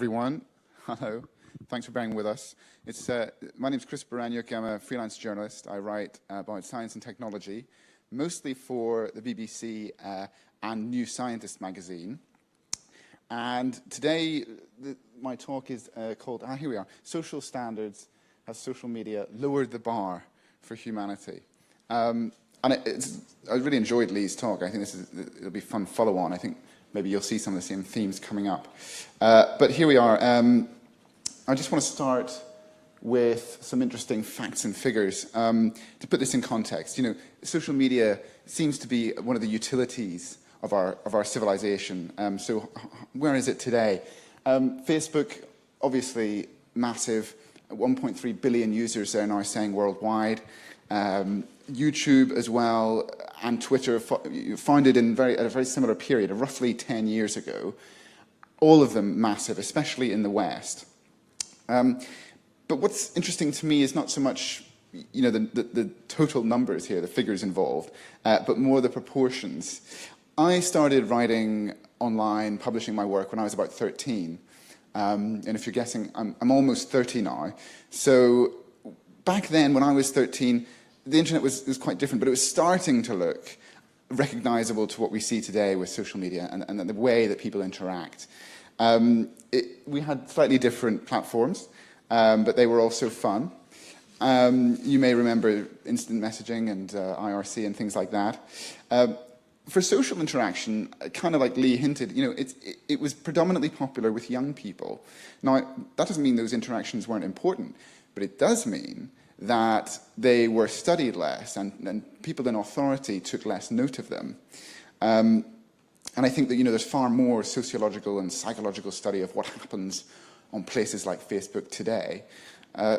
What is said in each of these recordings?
everyone. Hello. Thanks for bearing with us. My name is Baraniuk. I'm a freelance journalist. I write about science and technology, mostly for the BBC and NewScientist magazine. And today, my talk is called, here we are, Social Standards, Has Social Media Lowered the Bar for Humanity? And I really enjoyed Lee's talk. I think it'll be a fun follow-on. I think maybe you'll see some of the same themes coming up. But here we are. I just want to start with some interesting facts and figures. To put this in context, you know, social media seems to be one of the utilities of our civilization. So where is it today? Facebook, obviously massive, 1.3 billion users they're now saying worldwide. YouTube as well, and Twitter, founded at a very similar period, roughly 10 years ago. All of them massive, especially in the West. But what's interesting to me is not so much, you know, the total numbers here, the figures involved, but more the proportions. I started writing online, publishing my work when I was about 13. And if you're guessing, I'm almost 30 now. So back then, when I was 13, the internet was quite different, but it was starting to look recognizable to what we see today with social media and the way that people interact. We had slightly different platforms, but they were also fun. You may remember instant messaging and IRC and things like that. For social interaction, kind of like Lee hinted, you know, it was predominantly popular with young people. Now, that doesn't mean those interactions weren't important, but it does mean that they were studied less and people in authority took less note of them. And I think that, you know, there's far more sociological and psychological study of what happens on places like Facebook today.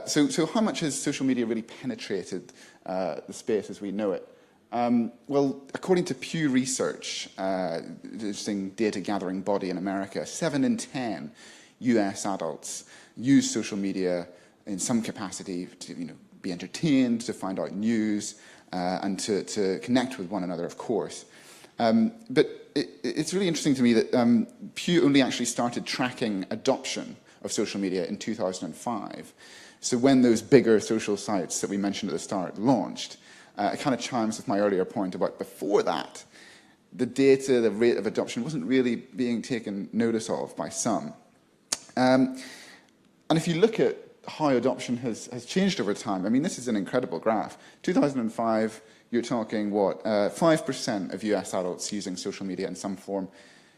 So how much has social media really penetrated the space as we know it? Well, according to Pew Research, interesting data gathering body in America, 7 in 10 US adults use social media in some capacity to, you know, be entertained, to find out news, and to connect with one another, of course. But it's really interesting to me that Pew only actually started tracking adoption of social media in 2005. So when those bigger social sites that we mentioned at the start launched, it kind of chimes with my earlier point about before that, the data, the rate of adoption wasn't really being taken notice of by some. And if you look at how adoption has changed over time, I mean, this is an incredible graph. 2005, you're talking, what, 5% of US adults using social media in some form.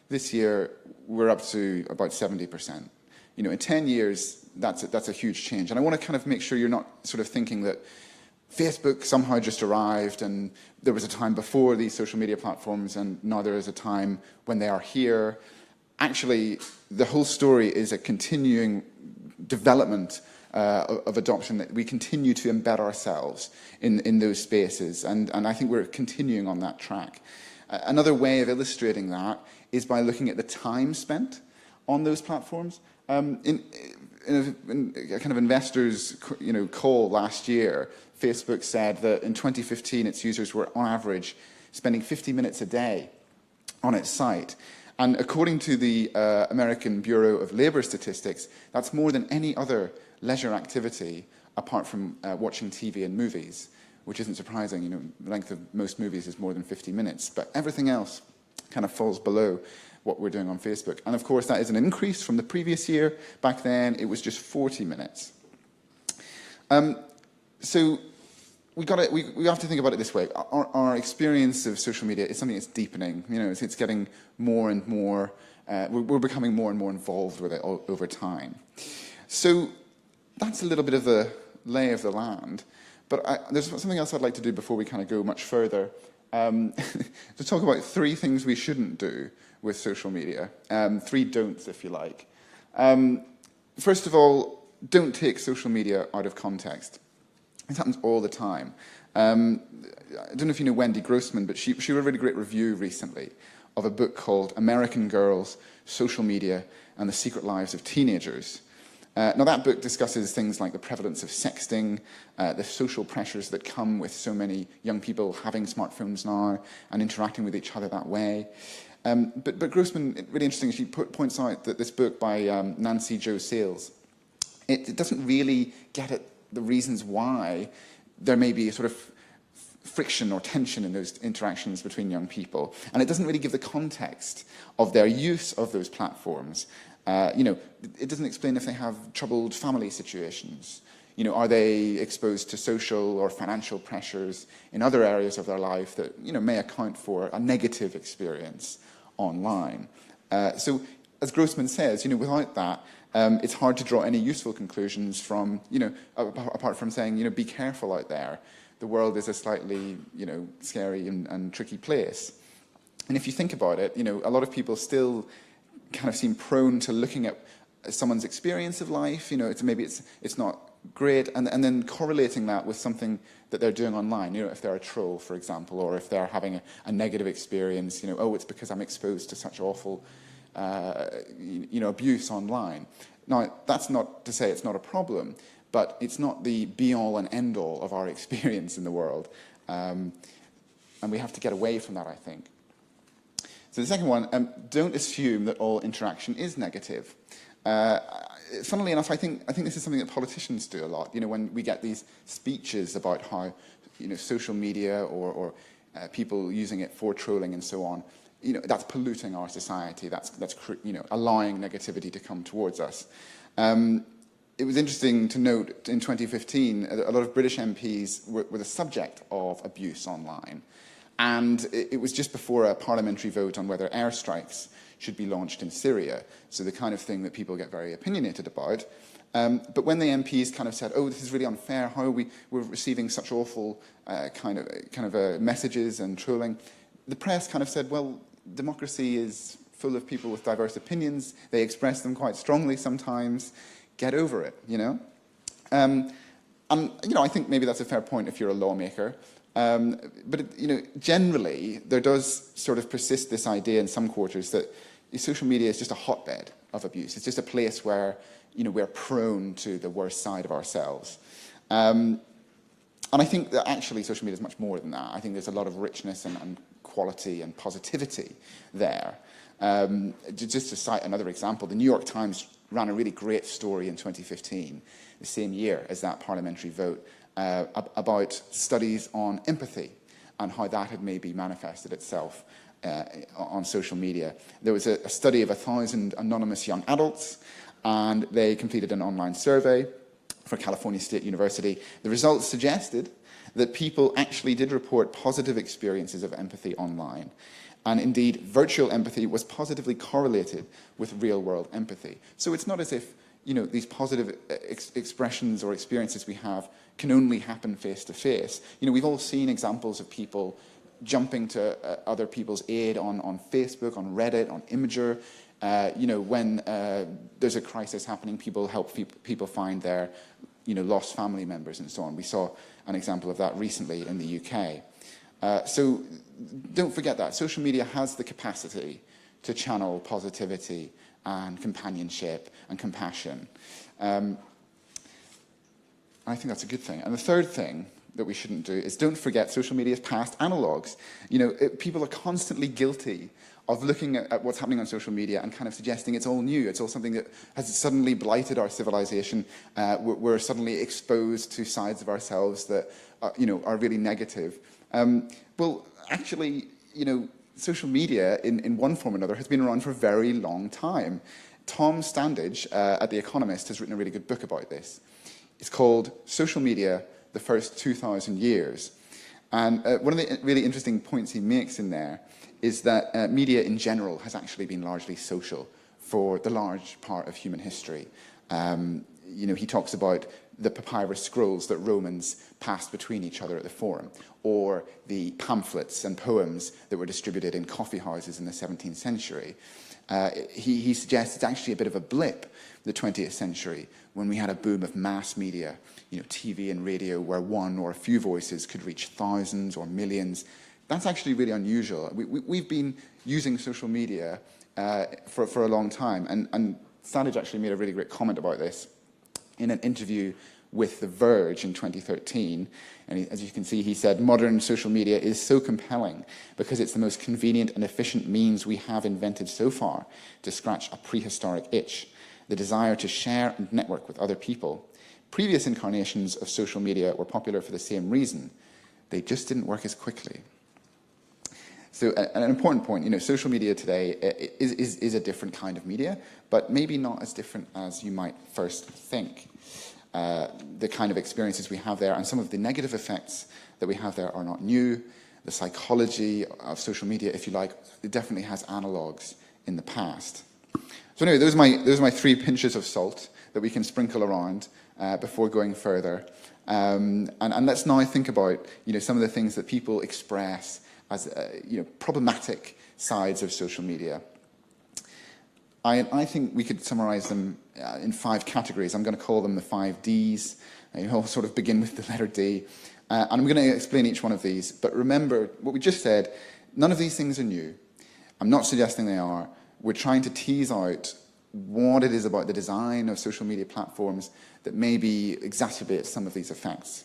This year, we're up to about 70%. You know, in 10 years, that's a huge change. And I want to kind of make sure you're not sort of thinking that Facebook somehow just arrived and there was a time before these social media platforms and now there is a time when they are here. Actually, the whole story is a continuing development of adoption, that we continue to embed ourselves in those spaces, and I think we're continuing on that track. Another way of illustrating that is by looking at the time spent on those platforms. In a kind of investors, you know, call last year, Facebook said that in 2015 its users were on average spending 50 minutes a day on its site. And according to the American Bureau of Labor Statistics, that's more than any other leisure activity apart from watching TV and movies, which isn't surprising. You know, the length of most movies is more than 50 minutes, but everything else kind of falls below what we're doing on Facebook. And of course, that is an increase from the previous year. Back then, it was just 40 minutes. So we have to think about it this way. Our experience of social media is something that's deepening. You know, it's getting more and more, we're becoming more and more involved with it over time. So that's a little bit of the lay of the land. But there's something else I'd like to do before we kind of go much further. To talk about 3 things we shouldn't do with social media. 3 don'ts, if you like. First of all, don't take social media out of context. This happens all the time. I don't know if you know Wendy Grossman, but she wrote a really great review recently of a book called American Girls, Social Media, and the Secret Lives of Teenagers. Now, that book discusses things like the prevalence of sexting, the social pressures that come with so many young people having smartphones now and interacting with each other that way. But Grossman, really interesting, she points out that this book by Nancy Jo Sales, it doesn't really get at the reasons why there may be a sort of friction or tension in those interactions between young people. And it doesn't really give the context of their use of those platforms. It doesn't explain if they have troubled family situations. Are they exposed to social or financial pressures in other areas of their life that, may account for a negative experience online. So, as Grossman says, without that, it's hard to draw any useful conclusions from, apart from saying, be careful out there. The world is a slightly, scary and tricky place. And if you think about it, a lot of people still kind of seem prone to looking at someone's experience of life. Maybe it's not great, and then correlating that with something that they're doing online. If they're a troll, for example, or if they're having a negative experience, oh, it's because I'm exposed to such awful, abuse online. Now, that's not to say it's not a problem, but it's not the be-all and end-all of our experience in the world. And we have to get away from that, I think. So the second one, don't assume that all interaction is negative. Funnily enough, I think this is something that politicians do a lot. When we get these speeches about how, social media or people using it for trolling and so on, that's polluting our society. That's allowing negativity to come towards us. It was interesting to note in 2015, a lot of British MPs were the subject of abuse online. And it was just before a parliamentary vote on whether airstrikes should be launched in Syria. So the kind of thing that people get very opinionated about. But when the MPs kind of said, oh, this is really unfair, how we're receiving such awful kind of messages and trolling, the press kind of said, well, democracy is full of people with diverse opinions. They express them quite strongly sometimes. Get over it, And, I think maybe that's a fair point if you're a lawmaker. But generally, there does sort of persist this idea in some quarters that social media is just a hotbed of abuse. It's just a place where, we're prone to the worst side of ourselves. And I think that actually social media is much more than that. I think there's a lot of richness and quality and positivity there. Just to cite another example, the New York Times ran a really great story in 2015, the same year as that parliamentary vote, about studies on empathy and how that had maybe manifested itself on social media. There was a study of 1,000 anonymous young adults, and they completed an online survey for California State University. The results suggested that people actually did report positive experiences of empathy online. And indeed, virtual empathy was positively correlated with real-world empathy. So it's not as if these positive expressions or experiences we have can only happen face-to-face. We've all seen examples of people jumping to other people's aid on Facebook, on Reddit, on Imgur. When there's a crisis happening, people help people find their lost family members and so on. We saw an example of that recently in the UK. So don't forget that. Social media has the capacity to channel positivity and companionship and compassion. I think that's a good thing. And the third thing that we shouldn't do is don't forget social media's past analogues. People are constantly guilty of looking at what's happening on social media and kind of suggesting it's all new, it's all something that has suddenly blighted our civilization. We're suddenly exposed to sides of ourselves that are really negative. Well, actually, social media, in one form or another, has been around for a very long time. Tom Standage at The Economist has written a really good book about this. It's called Social Media, the First 2,000 Years. And one of the really interesting points he makes in there is that media in general has actually been largely social for the large part of human history. He talks about the papyrus scrolls that Romans passed between each other at the Forum, or the pamphlets and poems that were distributed in coffee houses in the 17th century. He suggests it's actually a bit of a blip, the 20th century, when we had a boom of mass media, TV and radio, where one or a few voices could reach thousands or millions. That's actually really unusual. We've been using social media for a long time, and Standage actually made a really great comment about this in an interview with The Verge in 2013. And as you can see, he said, modern social media is so compelling because it's the most convenient and efficient means we have invented so far to scratch a prehistoric itch, the desire to share and network with other people. Previous incarnations of social media were popular for the same reason. They just didn't work as quickly. So an important point, social media today is a different kind of media, but maybe not as different as you might first think. The kind of experiences we have there and some of the negative effects that we have there are not new. The psychology of social media, if you like, it definitely has analogues in the past. So anyway, those are my 3 pinches of salt that we can sprinkle around before going further. And let's now think about some of the things that people express as problematic sides of social media. I think we could summarize them in 5 categories. I'm going to call them the 5 Ds. They all sort of begin with the letter D. And I'm going to explain each one of these. But remember, what we just said, none of these things are new. I'm not suggesting they are. We're trying to tease out what it is about the design of social media platforms that maybe exacerbates some of these effects.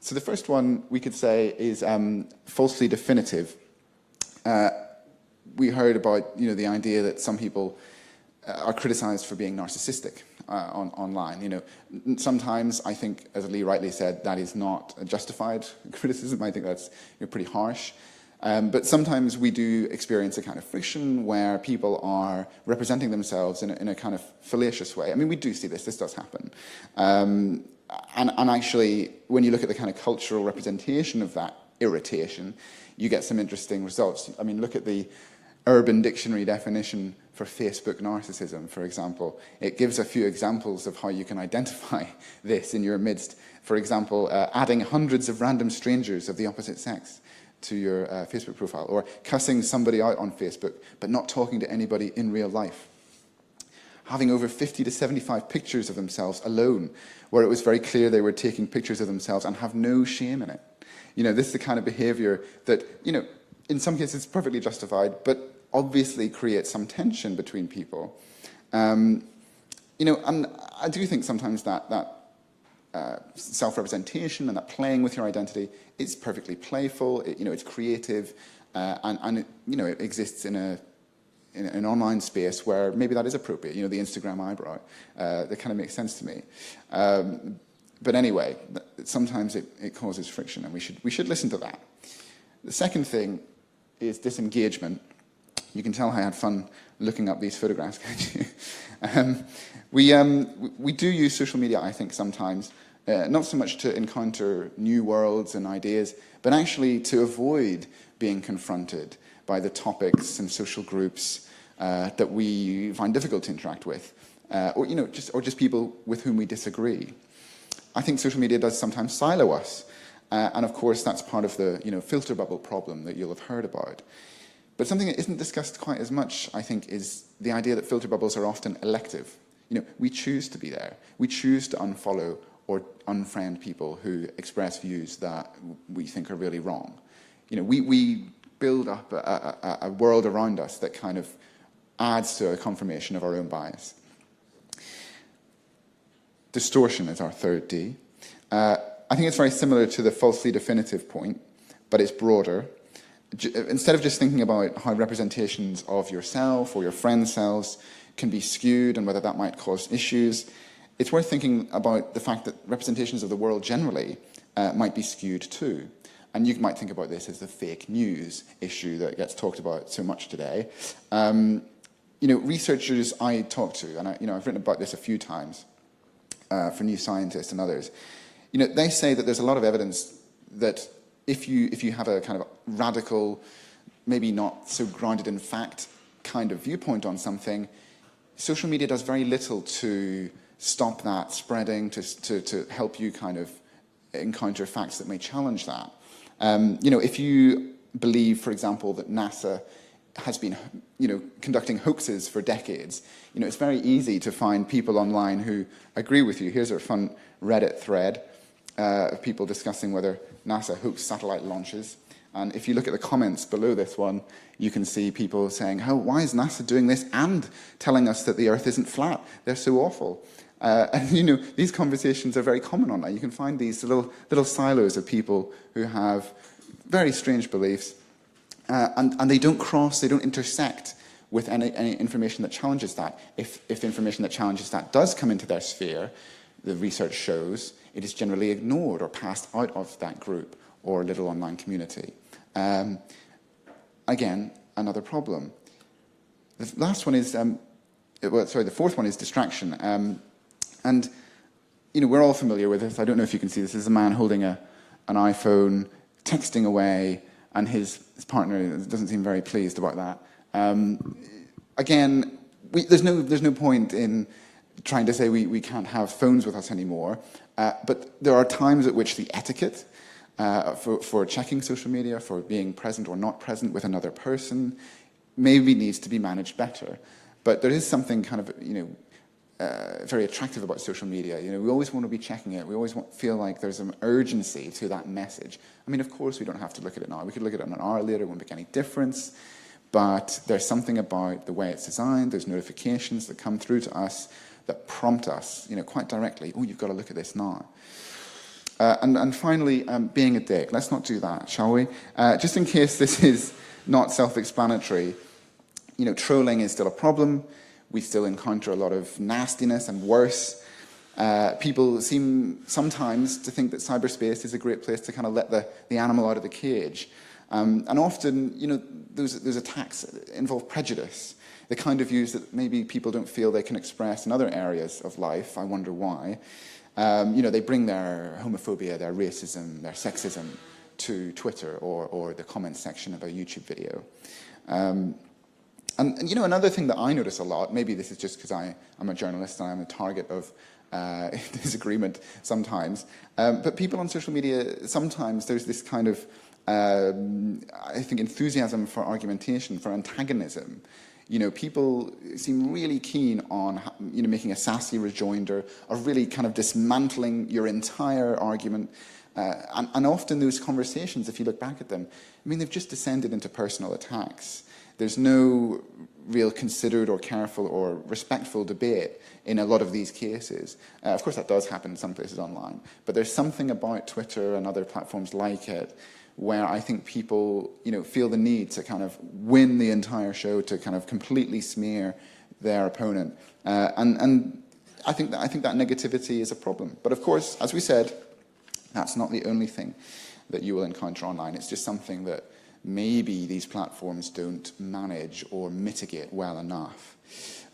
So the first one we could say is falsely definitive. We heard about the idea that some people are criticized for being narcissistic online. Sometimes I think, as Lee rightly said, that is not a justified criticism. I think that's pretty harsh. But sometimes we do experience a kind of friction where people are representing themselves in a kind of fallacious way. I mean, we do see this. This does happen. And actually, when you look at the kind of cultural representation of that irritation, you get some interesting results. I mean, look at the Urban Dictionary definition for Facebook narcissism, for example. It gives a few examples of how you can identify this in your midst. For example, adding hundreds of random strangers of the opposite sex to your Facebook profile, or cussing somebody out on Facebook, but not talking to anybody in real life. Having over 50 to 75 pictures of themselves alone, where it was very clear they were taking pictures of themselves and have no shame in it. This is the kind of behavior that, in some cases is perfectly justified, but obviously creates some tension between people. And I do think sometimes that self-representation and that playing with your identity is perfectly playful. It's creative, and it exists in an online space where maybe that is appropriate. The Instagram eyebrow, that kind of makes sense to me. But anyway, sometimes it causes friction, and we should listen to that. The second thing is disengagement. You can tell I had fun looking up these photographs, can't you? We do use social media, I think, sometimes, not so much to encounter new worlds and ideas, but actually to avoid being confronted by the topics and social groups that we find difficult to interact with, or just people with whom we disagree. I think social media does sometimes silo us, and of course that's part of the filter bubble problem that you'll have heard about. But something that isn't discussed quite as much, I think, is the idea that filter bubbles are often elective. We choose to be there. We choose to unfollow or unfriend people who express views that we think are really wrong. We build up a world around us that kind of adds to a confirmation of our own bias. Distortion is our third D. I think it's very similar to the falsely definitive point, but it's broader. Instead of just thinking about how representations of yourself or your friends' selves can be skewed and whether that might cause issues, it's worth thinking about the fact that representations of the world generally might be skewed too. And you might think about this as the fake news issue that gets talked about so much today. Researchers I talk to, and I've written about this a few times for NewScientist and others, they say that there's a lot of evidence that if you have a kind of radical, maybe not so grounded in fact kind of viewpoint on something, social media does very little to stop that spreading, to help you kind of encounter facts that may challenge that. If you believe, for example, that NASA has been, conducting hoaxes for decades, it's very easy to find people online who agree with you. Here's a fun Reddit thread of people discussing whether NASA hoaxed satellite launches. And if you look at the comments below this one, you can see people saying, why is NASA doing this and telling us that the Earth isn't flat? They're so awful. And, you know, these conversations are very common online. You can find these little silos of people who have very strange beliefs, and they don't intersect with any information that challenges that. If the information that challenges that does come into their sphere, the research shows it is generally ignored or passed out of that group or little online community. Again, another problem. The last one is, the fourth one is distraction. And, you know, we're all familiar with this. I don't know if you can see this. This is a man holding an iPhone, texting away, and his partner doesn't seem very pleased about that. Again, there's no point in trying to say we can't have phones with us anymore, but there are times at which the etiquette for checking social media, for being present or not present with another person, maybe needs to be managed better. But there is something kind of, you know, very attractive about social media. You know, we always want to be checking it. We always feel like there's an urgency to that message. I mean, of course, we don't have to look at it now. We could look at it an hour later, it won't make any difference. But there's something about the way it's designed, those notifications that come through to us that prompt us, you know, quite directly, oh, you've got to look at this now. And finally, being a dick. Let's not do that, shall we? Just in case this is not self-explanatory, you know, trolling is still a problem. We still encounter a lot of nastiness and worse. People seem sometimes to think that cyberspace is a great place to kind of let the animal out of the cage. And often, you know, those attacks involve prejudice, the kind of views that maybe people don't feel they can express in other areas of life. I wonder why. You know, they bring their homophobia, their racism, their sexism to Twitter or the comments section of a YouTube video. And you know, another thing that I notice a lot, maybe this is just because I'm a journalist and I'm a target of disagreement sometimes, but people on social media, sometimes there's this kind of, I think, enthusiasm for argumentation, for antagonism. You know, people seem really keen on, you know, making a sassy rejoinder, or really kind of dismantling your entire argument. And often those conversations, if you look back at them, I mean, they've just descended into personal attacks. There's no real considered or careful or respectful debate in a lot of these cases. Of course, that does happen in some places online. But there's something about Twitter and other platforms like it where I think people, you know, feel the need to kind of win the entire show, to kind of completely smear their opponent. And I think that negativity is a problem. But of course, as we said, that's not the only thing that you will encounter online. It's just something that maybe these platforms don't manage or mitigate well enough.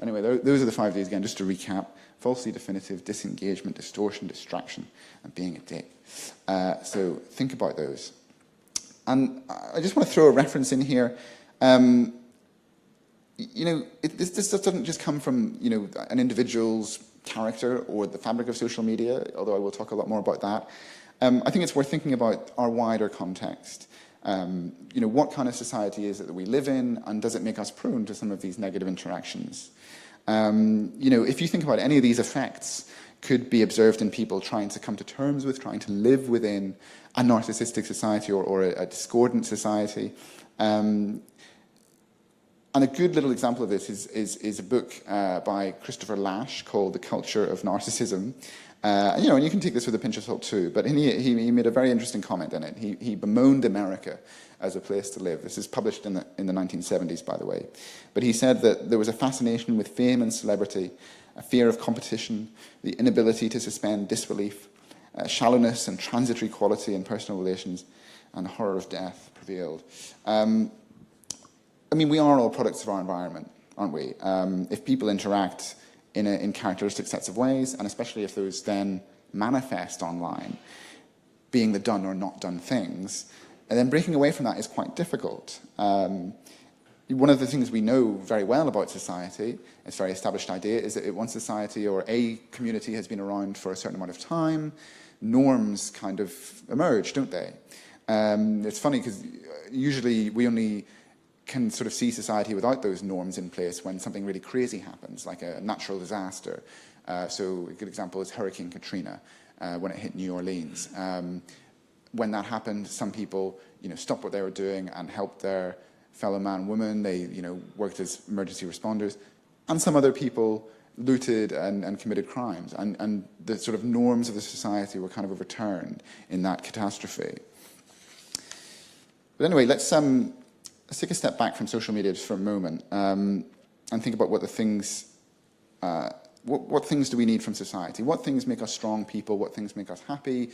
Anyway, those are the 5 Ds again, just to recap: falsely definitive, disengagement, distortion, distraction, and being a dick. So think about those. And I just want to throw a reference in here. You know, this stuff doesn't just come from, you know, an individual's character or the fabric of social media, although I will talk a lot more about that. I think it's worth thinking about our wider context. You know, what kind of society is it that we live in, and does it make us prone to some of these negative interactions? You know, if you think about any of these effects, could be observed in people trying to come to terms with, trying to live within a narcissistic society or a discordant society. And a good little example of this is a book by Christopher Lasch called The Culture of Narcissism. You know, and you can take this with a pinch of salt too, but he made a very interesting comment in it. He bemoaned America as a place to live. This is published in the 1970s, by the way. But he said that there was a fascination with fame and celebrity, a fear of competition, the inability to suspend disbelief, shallowness and transitory quality in personal relations, and horror of death prevailed. I mean, we are all products of our environment, aren't we? If people interact in characteristic sets of ways, and especially if those then manifest online, being the done or not done things, and then breaking away from that is quite difficult. One of the things we know very well about society, it's a very established idea, is that one society or a community has been around for a certain amount of time, norms kind of emerge, don't they? It's funny because usually we only can sort of see society without those norms in place when something really crazy happens, like a natural disaster. So a good example is Hurricane Katrina, when it hit New Orleans. When that happened, some people, you know, stopped what they were doing and helped their fellow man and woman. They, you know, worked as emergency responders. And some other people looted and committed crimes, and the sort of norms of the society were kind of overturned in that catastrophe. But anyway, let's take a step back from social media just for a moment and think about what the things, what things do we need from society? What things make us strong people? What things make us happy,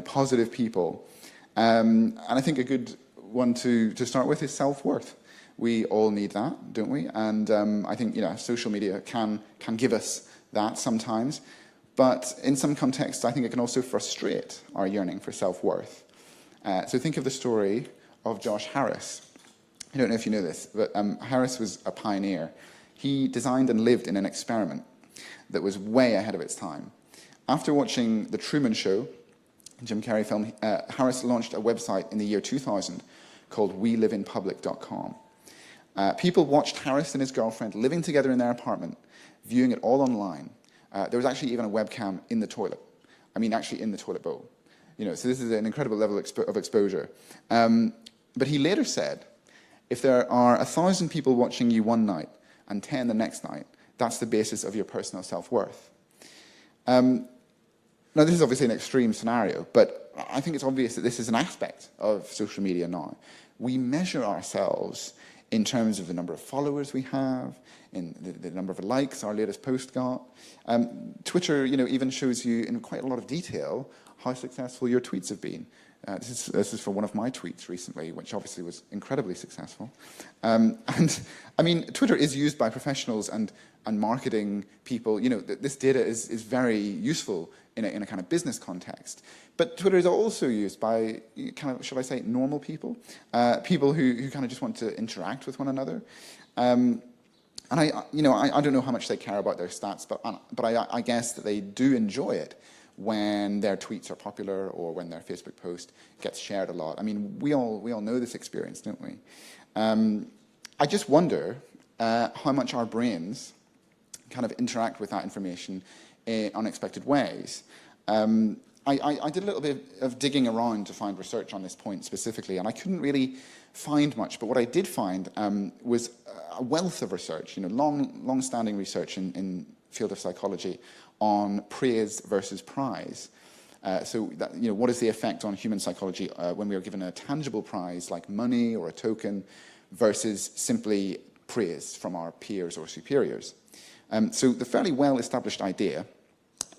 positive people? And I think a good one to start with is self-worth. We all need that, don't we? And I think social media can give us that sometimes, but in some contexts, I think it can also frustrate our yearning for self-worth. So think of the story of Josh Harris. I don't know if you know this, but Harris was a pioneer. He designed and lived in an experiment that was way ahead of its time. After watching The Truman Show, Jim Carrey film, Harris launched a website in the year 2000 called WeLiveInPublic.com. People watched Harris and his girlfriend living together in their apartment, viewing it all online. There was actually even a webcam in the toilet. I mean, actually in the toilet bowl. So this is an incredible level of exposure. But he later said, if there are 1,000 people watching you one night and 10 the next night, that's the basis of your personal self-worth. Now, this is obviously an extreme scenario, but I think it's obvious that this is an aspect of social media now. We measure ourselves in terms of the number of followers we have, in the number of likes our latest post got. Twitter, even shows you in quite a lot of detail how successful your tweets have been. This is for one of my tweets recently, which obviously was incredibly successful. And I mean, Twitter is used by professionals and marketing people. This data is very useful in a kind of business context. But Twitter is also used by kind of, shall I say, normal people, people who kind of just want to interact with one another. And I don't know how much they care about their stats, but I guess that they do enjoy it when their tweets are popular or when their Facebook post gets shared a lot. I mean, we all know this experience, don't we? I just wonder how much our brains kind of interact with that information in unexpected ways. I did a little bit of digging around to find research on this point specifically, and I couldn't really find much, but what I did find was a wealth of research, long-standing research in field of psychology on praise versus prize. So that, what is the effect on human psychology when we are given a tangible prize like money or a token versus simply praise from our peers or superiors? So the fairly well-established idea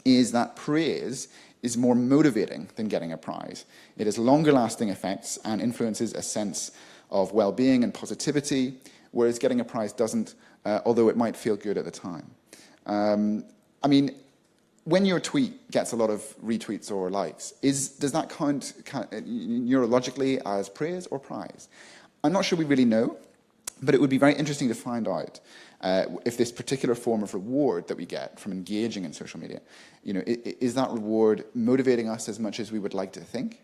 is that praise is more motivating than getting a prize. It has longer-lasting effects and influences a sense of well-being and positivity, whereas getting a prize doesn't, although it might feel good at the time. I mean, when your tweet gets a lot of retweets or likes, does that count neurologically as praise or prize? I'm not sure we really know, but it would be very interesting to find out if this particular form of reward that we get from engaging in social media, is that reward motivating us as much as we would like to think?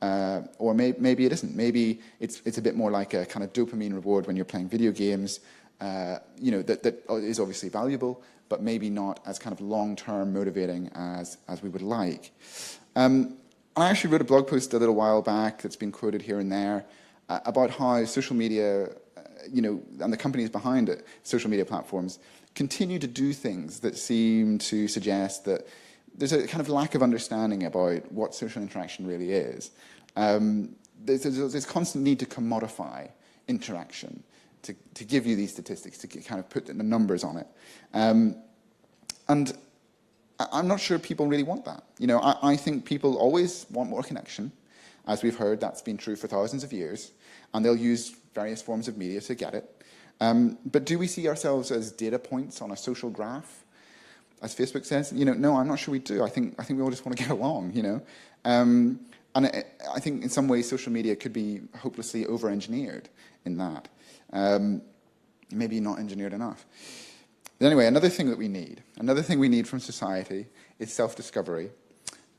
Or maybe it isn't. Maybe it's a bit more like a kind of dopamine reward when you're playing video games, that is obviously valuable, but maybe not as kind of long-term motivating as we would like. I actually wrote a blog post a little while back that's been quoted here and there about how social media, and the companies behind it, social media platforms, continue to do things that seem to suggest that there's a kind of lack of understanding about what social interaction really is. There's constant need to commodify interaction, to give you these statistics, to kind of put the numbers on it. And I'm not sure people really want that. I think people always want more connection. As we've heard, that's been true for thousands of years, and they'll use various forms of media to get it. But do we see ourselves as data points on a social graph, as Facebook says? No, I'm not sure we do. I think we all just want to get along, And I think in some ways social media could be hopelessly over-engineered in that. Maybe not engineered enough. But anyway, another thing we need from society is self-discovery.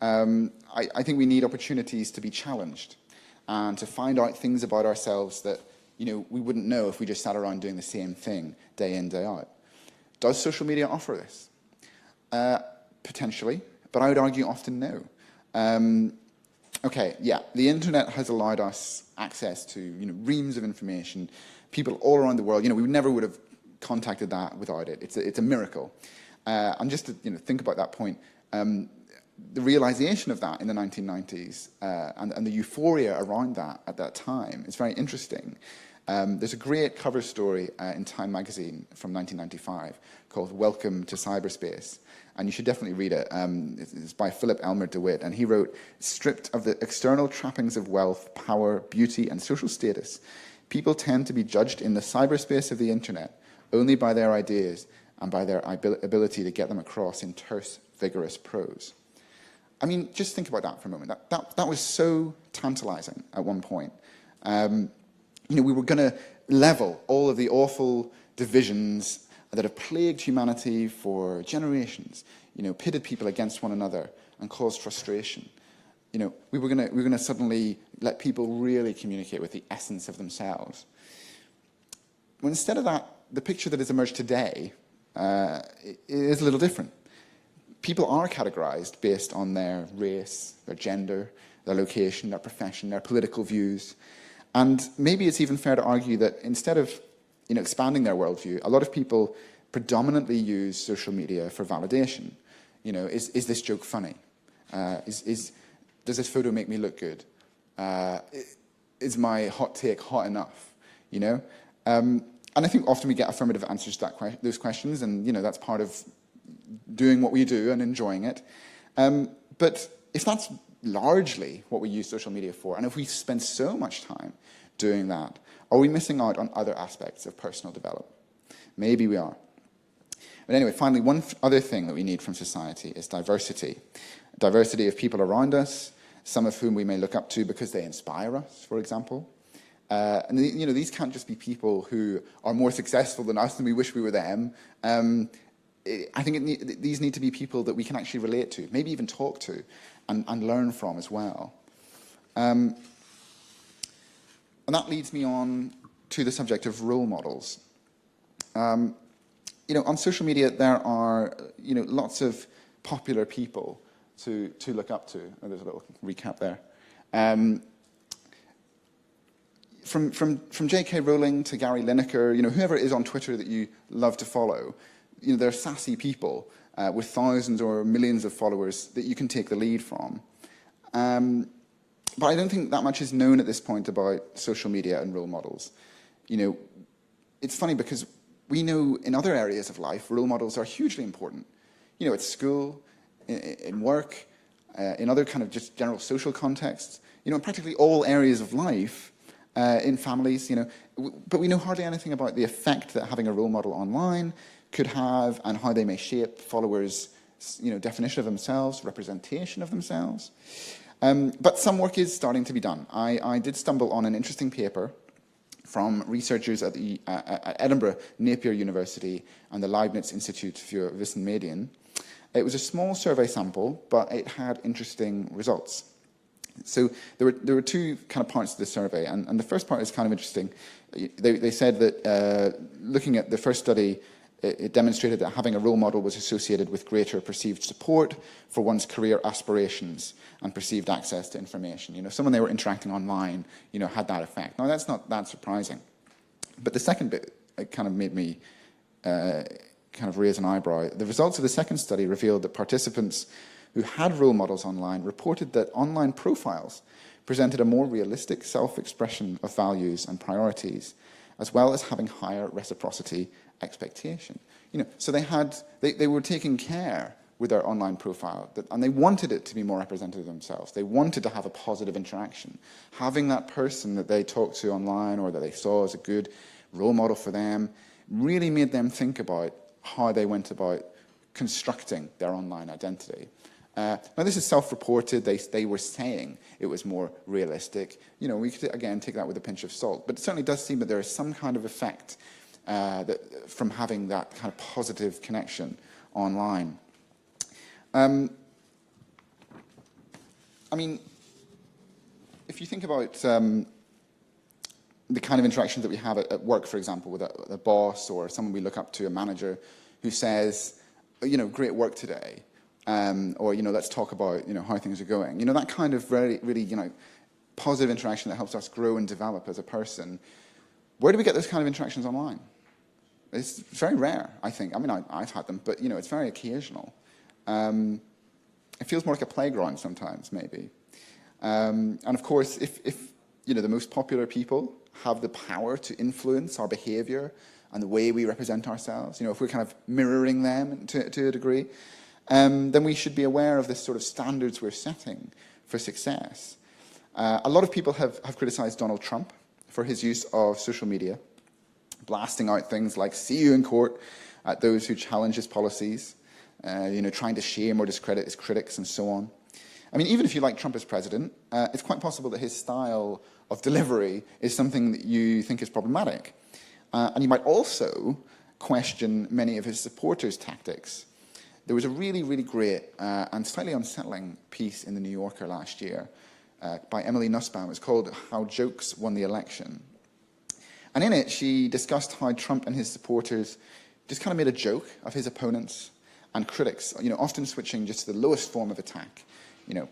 I think we need opportunities to be challenged and to find out things about ourselves that we wouldn't know if we just sat around doing the same thing day in, day out. Does social media offer this? Potentially, but I would argue often no. Okay, yeah, the internet has allowed us access to reams of information, people all around the world. We never would have contacted that without it. It's a miracle. And just to think about that point, the realization of that in the 1990s and the euphoria around that at that time is very interesting. There's a great cover story in Time magazine from 1995 called Welcome to Cyberspace, and you should definitely read it. It's by Philip Elmer DeWitt, and he wrote, "Stripped of the external trappings of wealth, power, beauty, and social status, people tend to be judged in the cyberspace of the internet only by their ideas and by their ability to get them across in terse, vigorous prose." I mean, just think about that for a moment. That was so tantalizing at one point. We were going to level all of the awful divisions that have plagued humanity for generations, pitted people against one another and caused frustration. We were going to suddenly let people really communicate with the essence of themselves. Well, instead of that, the picture that has emerged today is a little different. People are categorized based on their race, their gender, their location, their profession, their political views. And maybe it's even fair to argue that instead of expanding their worldview, a lot of people predominantly use social media for validation. Is this joke funny? Does this photo make me look good? Is my hot take hot enough? And I think often we get affirmative answers to those questions, and that's part of doing what we do and enjoying it. But if that's largely what we use social media for, and if we spend so much time doing that, are we missing out on other aspects of personal development? Maybe we are. But anyway, finally, one other thing that we need from society is diversity. Diversity of people around us, some of whom we may look up to because they inspire us, for example. And these can't just be people who are more successful than us and we wish we were them. I think these need to be people that we can actually relate to, maybe even talk to, and learn from as well. And that leads me on to the subject of role models. On social media, there are lots of popular people to look up to. Oh, there's a little recap there. From J.K. Rowling to Gary Lineker, whoever it is on Twitter that you love to follow, they're sassy people with thousands or millions of followers that you can take the lead from. But I don't think that much is known at this point about social media and role models. It's funny because we know in other areas of life, role models are hugely important. At school, in work, in other kind of just general social contexts, in practically all areas of life, in families, but we know hardly anything about the effect that having a role model online could have and how they may shape followers' definition of themselves, representation of themselves. But some work is starting to be done. I did stumble on an interesting paper from researchers at Edinburgh Napier University and the Leibniz Institute für Wissenmedien. It was a small survey sample, but it had interesting results. So there were two kind of parts to the survey, and the first part is kind of interesting. They said that looking at the first study, it demonstrated that having a role model was associated with greater perceived support for one's career aspirations and perceived access to information. Someone they were interacting online, had that effect. Now, that's not that surprising. But the second bit, it kind of made me kind of raise an eyebrow. The results of the second study revealed that participants who had role models online reported that online profiles presented a more realistic self-expression of values and priorities, as well as having higher reciprocity expectation. So they were taking care with their online profile, and they wanted it to be more representative of themselves. They wanted to have a positive interaction. Having that person that they talked to online or that they saw as a good role model for them really made them think about how they went about constructing their online identity. Now, this is self-reported. They were saying it was more realistic. We could, again, take that with a pinch of salt. But it certainly does seem that there is some kind of effect from having that kind of positive connection online. I mean, if you think about the kind of interactions that we have at work, for example, with a boss or someone we look up to, a manager, who says, great work today, or let's talk about how things are going. That kind of really positive interaction that helps us grow and develop as a person. Where do we get those kind of interactions online? It's very rare, I think. I mean, I've had them, but, it's very occasional. It feels more like a playground sometimes, maybe. And of course, if the most popular people have the power to influence our behavior and the way we represent ourselves, if we're kind of mirroring them to a degree, then we should be aware of the sort of standards we're setting for success. A lot of people have criticized Donald Trump for his use of social media, blasting out things like "see you in court" at those who challenge his policies, trying to shame or discredit his critics and so on. I mean, even if you like Trump as president, it's quite possible that his style of delivery is something that you think is problematic. And you might also question many of his supporters' tactics. There was a really, really great and slightly unsettling piece in The New Yorker last year by Emily Nussbaum. It's called "How Jokes Won the Election." And in it, she discussed how Trump and his supporters just kind of made a joke of his opponents and critics, often switching just to the lowest form of attack,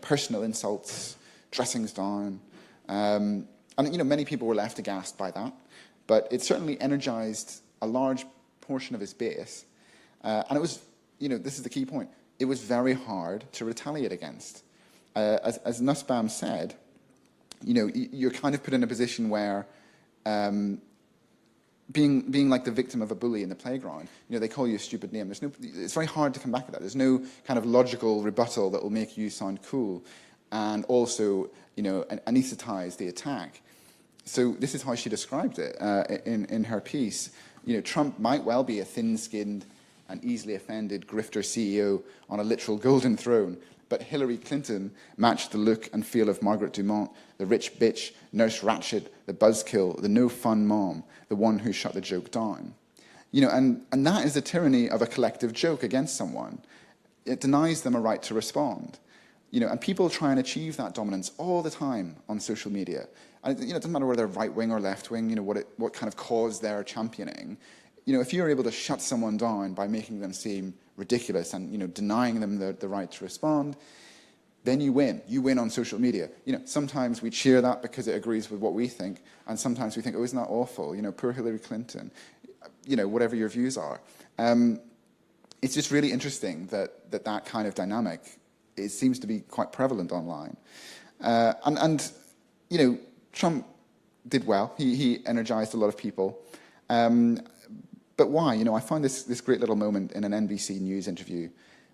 personal insults, dressings down. And, many people were left aghast by that, but it certainly energized a large portion of his base. And it was, this is the key point, it was very hard to retaliate against. As Nussbaum said, you're kind of put in a position where being like the victim of a bully in the playground, they call you a stupid name. It's very hard to come back at that. There's no kind of logical rebuttal that will make you sound cool and also, anesthetize the attack. So this is how she described it in her piece. Trump might well be a thin-skinned and easily offended grifter CEO on a literal golden throne, but Hillary Clinton matched the look and feel of Margaret Dumont, the rich bitch, Nurse Ratched, the buzzkill, the no-fun mom, the one who shut the joke down. And that is the tyranny of a collective joke against someone. It denies them a right to respond. And people try and achieve that dominance all the time on social media. And it doesn't matter whether they're right-wing or left-wing, what kind of cause they're championing. If you're able to shut someone down by making them seem ridiculous and denying them the right to respond, then you win. You win on social media. Sometimes we cheer that because it agrees with what we think, and sometimes we think, oh, isn't that awful? Poor Hillary Clinton. Whatever your views are. It's just really interesting that kind of dynamic seems to be quite prevalent online. Trump did well. He energized a lot of people. But why? I found this great little moment in an NBC News interview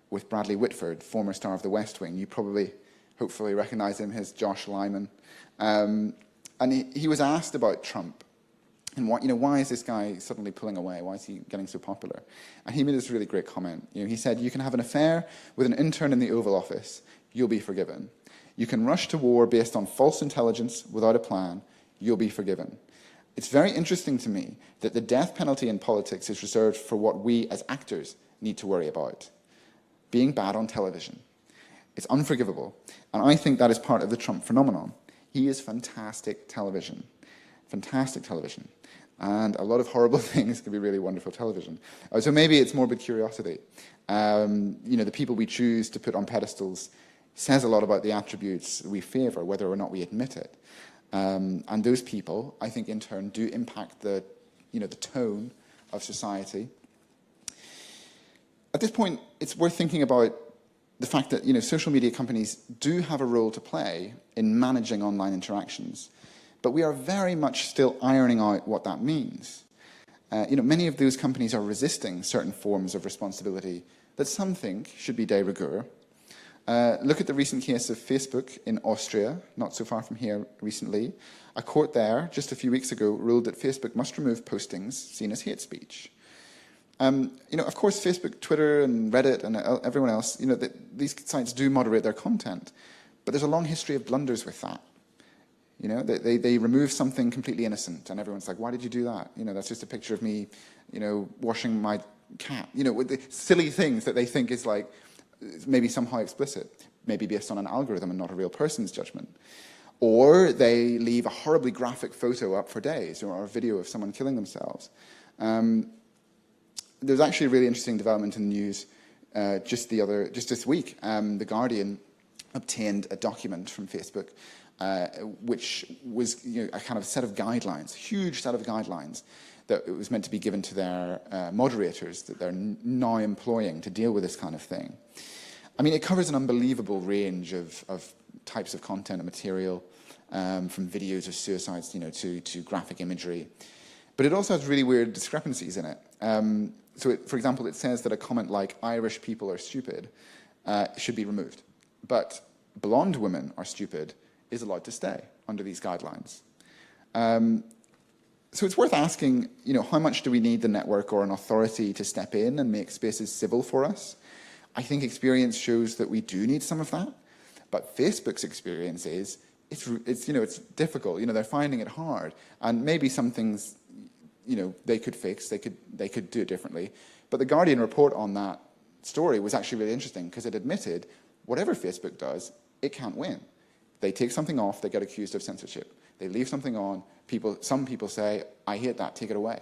with Bradley Whitford, former star of The West Wing. You probably, hopefully, recognize him as Josh Lyman. And he was asked about Trump and why is this guy suddenly pulling away? Why is he getting so popular? And he made this really great comment. He said, "You can have an affair with an intern in the Oval Office, you'll be forgiven. You can rush to war based on false intelligence without a plan, you'll be forgiven. It's very interesting to me that the death penalty in politics is reserved for what we as actors need to worry about. Being bad on television. It's unforgivable. And I think that is part of the Trump phenomenon. He is fantastic television. Fantastic television. And a lot of horrible things can be really wonderful television. So maybe it's morbid curiosity. The people we choose to put on pedestals says a lot about the attributes we favor, whether or not we admit it. And those people, I think, in turn, do impact the tone of society. At this point, it's worth thinking about the fact that social media companies do have a role to play in managing online interactions, but we are very much still ironing out what that means. Many of those companies are resisting certain forms of responsibility that some think should be de rigueur. Look at the recent case of Facebook in Austria, not so far from here recently. A court there, just a few weeks ago, ruled that Facebook must remove postings seen as hate speech. Of course, Facebook, Twitter, and Reddit, and everyone else, these sites do moderate their content, but there's a long history of blunders with that. They remove something completely innocent, and everyone's like, why did you do that? That's just a picture of me, washing my cat. With the silly things that they think is like, maybe somehow explicit, maybe based on an algorithm and not a real person's judgment. Or they leave a horribly graphic photo up for days, or a video of someone killing themselves. There's actually a really interesting development in the news just this week. The Guardian obtained a document from Facebook which was a kind of set of guidelines, huge set of guidelines, that it was meant to be given to their moderators that they're now employing to deal with this kind of thing. I mean, it covers an unbelievable range of types of content and material, from videos of suicides, to graphic imagery. But it also has really weird discrepancies in it. For example, it says that a comment like "Irish people are stupid" should be removed, but "blonde women are stupid" is allowed to stay under these guidelines. So it's worth asking, how much do we need the network or an authority to step in and make spaces civil for us? I think experience shows that we do need some of that, but Facebook's experience is it's difficult. They're finding it hard, and maybe some things they could fix. They could do it differently. But the Guardian report on that story was actually really interesting because it admitted whatever Facebook does, it can't win. They take something off, they get accused of censorship. They leave something on, some people say, "I hate that, take it away."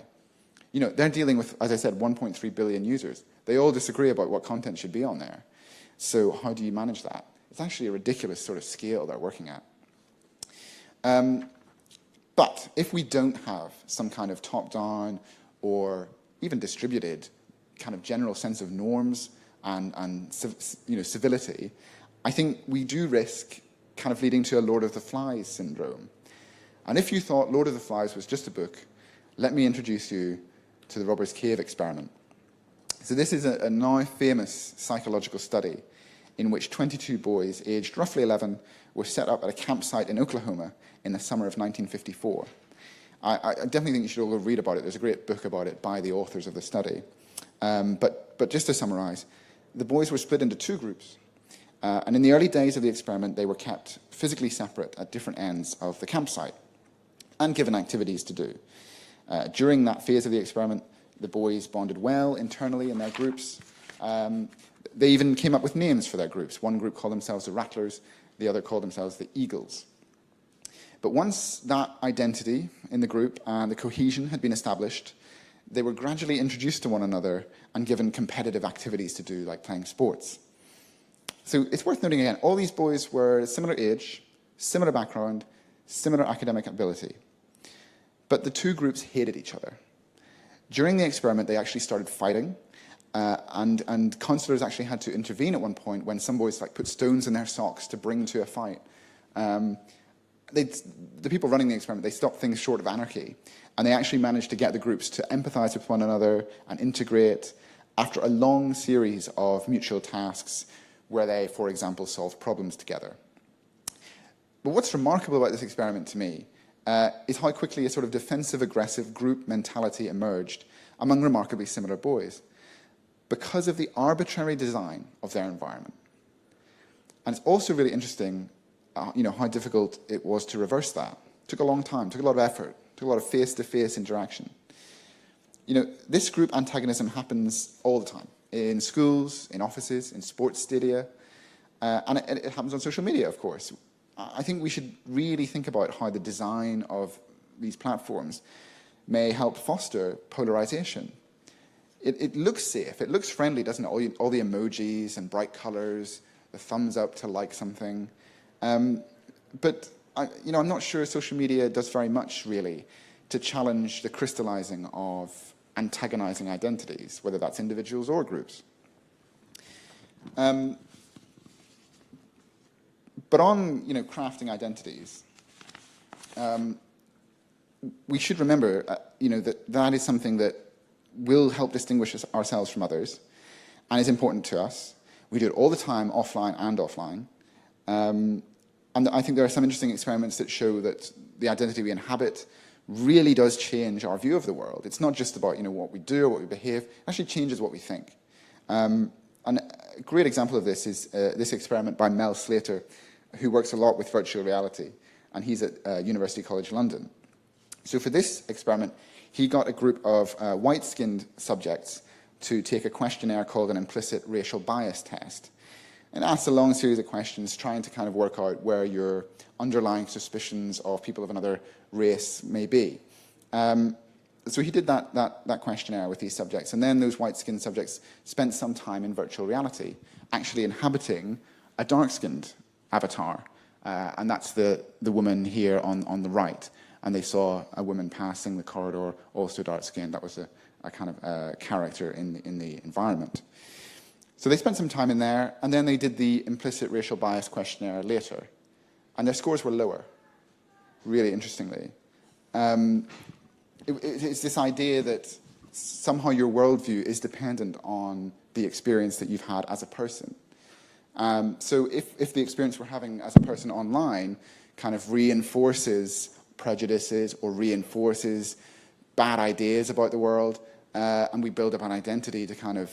They're dealing with, as I said, 1.3 billion users. They all disagree about what content should be on there. So how do you manage that? It's actually a ridiculous sort of scale they're working at. But if we don't have some kind of top-down or even distributed kind of general sense of norms and civility, I think we do risk kind of leading to a Lord of the Flies syndrome. And if you thought Lord of the Flies was just a book, let me introduce you to the Robbers Cave experiment. So this is a now famous psychological study in which 22 boys aged roughly 11 were set up at a campsite in Oklahoma in the summer of 1954. I definitely think you should all go read about it. There's a great book about it by the authors of the study. But just to summarize, the boys were split into two groups. And in the early days of the experiment, they were kept physically separate at different ends of the campsite and given activities to do. During that phase of the experiment, the boys bonded well internally in their groups. They even came up with names for their groups. One group called themselves the Rattlers, the other called themselves the Eagles. But once that identity in the group and the cohesion had been established, they were gradually introduced to one another and given competitive activities to do, like playing sports. So it's worth noting again, all these boys were similar age, similar background, similar academic ability. But the two groups hated each other. During the experiment, they actually started fighting, and counselors actually had to intervene at one point when some boys put stones in their socks to bring to a fight. The people running the experiment, they stopped things short of anarchy, and they actually managed to get the groups to empathize with one another and integrate after a long series of mutual tasks where they, for example, solved problems together. But what's remarkable about this experiment to me is how quickly a sort of defensive-aggressive group mentality emerged among remarkably similar boys because of the arbitrary design of their environment. And it's also really interesting, how difficult it was to reverse that. It took a long time, took a lot of effort, took a lot of face-to-face interaction. This group antagonism happens all the time, in schools, in offices, in sports stadia, and it happens on social media, of course. I think we should really think about how the design of these platforms may help foster polarization. It looks safe, it looks friendly, doesn't it? All the emojis and bright colors, the thumbs up to like something. But I'm not sure social media does very much, really, to challenge the crystallizing of antagonizing identities, whether that's individuals or groups. But on crafting identities, we should remember that is something that will help distinguish ourselves from others and is important to us. We do it all the time, offline and offline. And I think there are some interesting experiments that show that the identity we inhabit really does change our view of the world. It's not just about what we do or what we behave. It actually changes what we think. And a great example of this is this experiment by Mel Slater, who works a lot with virtual reality, and he's at University College London. So for this experiment, he got a group of white-skinned subjects to take a questionnaire called an implicit racial bias test. And asked a long series of questions trying to kind of work out where your underlying suspicions of people of another race may be. So he did that questionnaire with these subjects, and then those white-skinned subjects spent some time in virtual reality, actually inhabiting a dark-skinned avatar, and that's the woman here on the right. and they saw a woman passing the corridor, also dark-skinned. That was a kind of character in the environment. So they spent some time in there, and then they did the implicit racial bias questionnaire later, and their scores were lower, really interestingly. It's this idea that somehow your worldview is dependent on the experience that you've had as a person. So if the experience we're having as a person online kind of reinforces prejudices or reinforces bad ideas about the world, and we build up an identity to kind of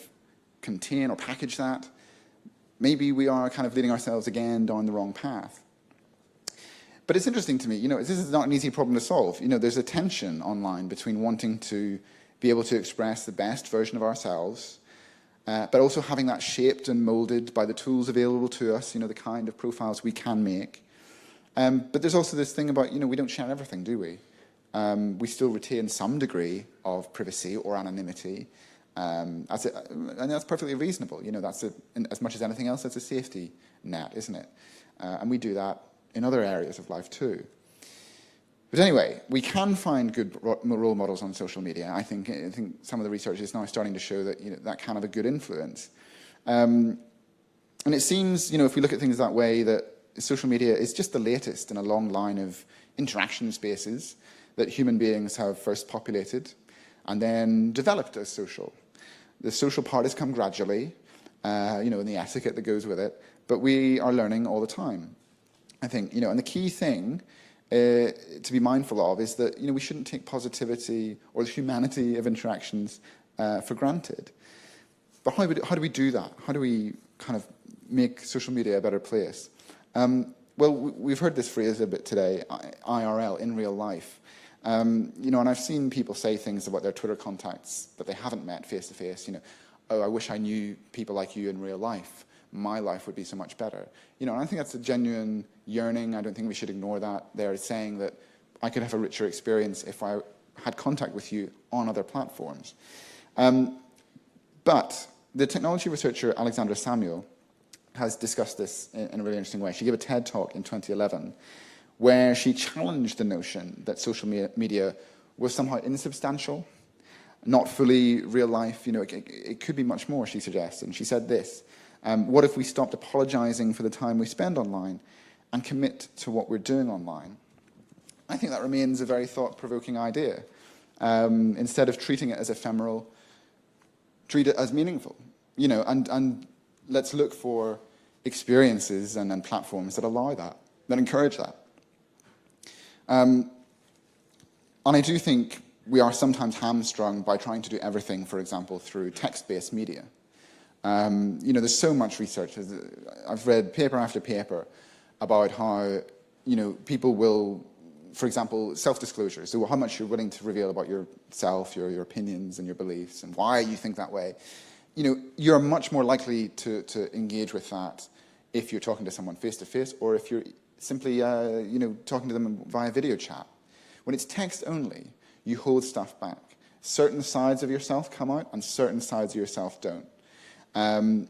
contain or package that, maybe we are kind of leading ourselves again down the wrong path. But it's interesting to me, this is not an easy problem to solve. There's a tension online between wanting to be able to express the best version of ourselves, but also having that shaped and molded by the tools available to us, the kind of profiles we can make. But there's also this thing about, we don't share everything, do we? We still retain some degree of privacy or anonymity, and that's perfectly reasonable. That's as much as anything else, that's a safety net, isn't it? And we do that in other areas of life too. But anyway, we can find good role models on social media. I think some of the research is now starting to show that that can have a good influence. And it seems, if we look at things that way, that social media is just the latest in a long line of interaction spaces that human beings have first populated and then developed as social. The social part has come gradually, and the etiquette that goes with it, but we are learning all the time. I think, and the key thing to be mindful of is that, we shouldn't take positivity or the humanity of interactions for granted. But how do we do that? How do we kind of make social media a better place? Well, we've heard this phrase a bit today, IRL, in real life. And I've seen people say things about their Twitter contacts that they haven't met face to face. Oh, I wish I knew people like you in real life. My life would be so much better. And I think that's a genuine yearning. I don't think we should ignore that. They're saying that I could have a richer experience if I had contact with you on other platforms. But the technology researcher Alexandra Samuel has discussed this in a really interesting way. She gave a TED talk in 2011 where she challenged the notion that social media was somehow insubstantial, not fully real life. It could be much more, she suggests. And she said this: what if we stopped apologizing for the time we spend online and commit to what we're doing online? I think that remains a very thought-provoking idea. Instead of treating it as ephemeral, treat it as meaningful. And let's look for experiences and platforms that allow that, that encourage that. And I do think we are sometimes hamstrung by trying to do everything, for example, through text-based media. There's so much research. I've read paper after paper about how, people will, for example, self-disclosure. So how much you're willing to reveal about yourself, your opinions and your beliefs and why you think that way. You're much more likely to engage with that if you're talking to someone face-to-face or if you're simply, talking to them via video chat. When it's text only, you hold stuff back. Certain sides of yourself come out and certain sides of yourself don't. And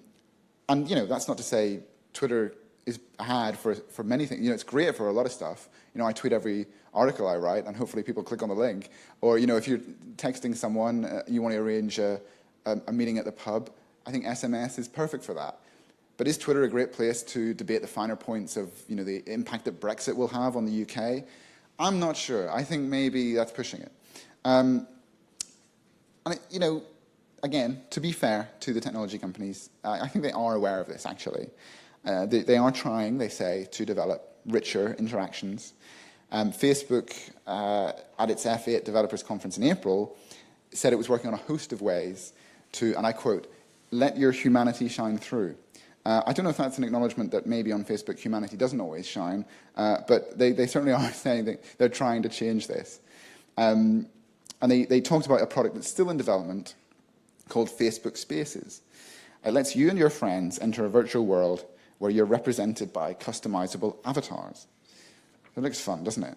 that's not to say Twitter is bad for many things. It's great for a lot of stuff. I tweet every article I write, and hopefully people click on the link. Or, if you're texting someone, you want to arrange a meeting at the pub, I think SMS is perfect for that. But is Twitter a great place to debate the finer points of, the impact that Brexit will have on the UK? I'm not sure. I think maybe that's pushing it. Again, to be fair to the technology companies, I think they are aware of this, actually. They are trying, they say, to develop richer interactions. Facebook, at its F8 Developers Conference in April, said it was working on a host of ways to, and I quote, let your humanity shine through. I don't know if that's an acknowledgement that maybe on Facebook humanity doesn't always shine, but they certainly are saying that they're trying to change this. And they talked about a product that's still in development called Facebook Spaces. It lets you and your friends enter a virtual world where you're represented by customizable avatars. It looks fun, doesn't it?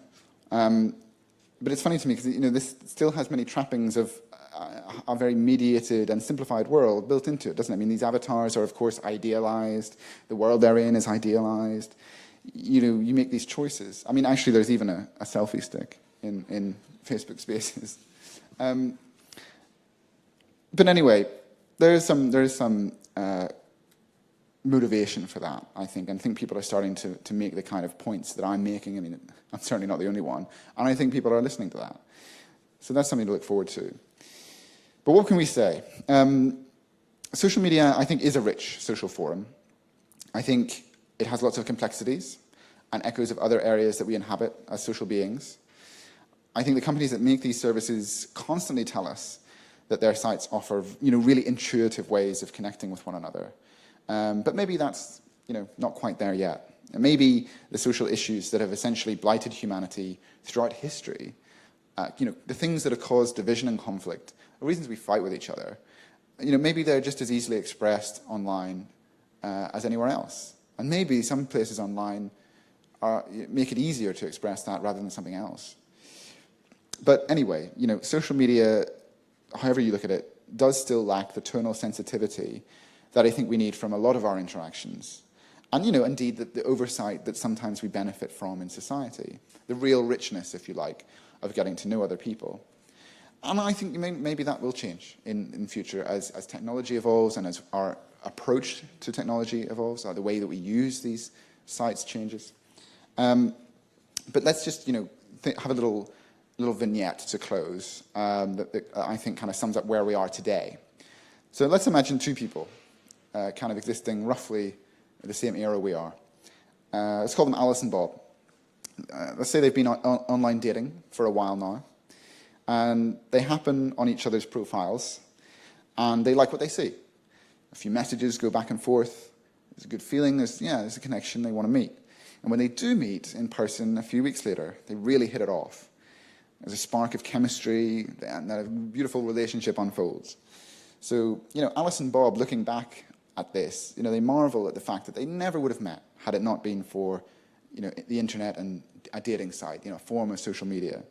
But it's funny to me because this still has many trappings of a very mediated and simplified world built into it, doesn't it? I mean, these avatars are, of course, idealized. The world they're in is idealized. You make these choices. I mean, actually, there's even a selfie stick. in Facebook Spaces. But anyway, there is some motivation for that, I think, and I think people are starting to make the kind of points that I'm making. I mean, I'm certainly not the only one, and I think people are listening to that. So that's something to look forward to. But what can we say? Social media, I think, is a rich social forum. I think it has lots of complexities and echoes of other areas that we inhabit as social beings. I think the companies that make these services constantly tell us that their sites offer, really intuitive ways of connecting with one another. But maybe that's, not quite there yet. And maybe the social issues that have essentially blighted humanity throughout history, the things that have caused division and conflict, the reasons we fight with each other, maybe they're just as easily expressed online as anywhere else. And maybe some places online make it easier to express that rather than something else. But anyway, social media, however you look at it, does still lack the tonal sensitivity that I think we need from a lot of our interactions. And, indeed, the oversight that sometimes we benefit from in society. The real richness, if you like, of getting to know other people. And I think maybe that will change in future as technology evolves and as our approach to technology evolves, or the way that we use these sites changes. But let's just, have a little vignette to close that I think kind of sums up where we are today. So let's imagine two people kind of existing roughly in the same era we are. Let's call them Alice and Bob. Let's say they've been online dating for a while now, and they happen on each other's profiles, and they like what they see. A few messages go back and forth. There's a good feeling. There's a connection. They want to meet. And when they do meet in person a few weeks later, they really hit it off. There's a spark of chemistry, and a beautiful relationship unfolds. So, Alice and Bob, looking back at this, they marvel at the fact that they never would have met had it not been for, the internet and a dating site, a form of social media.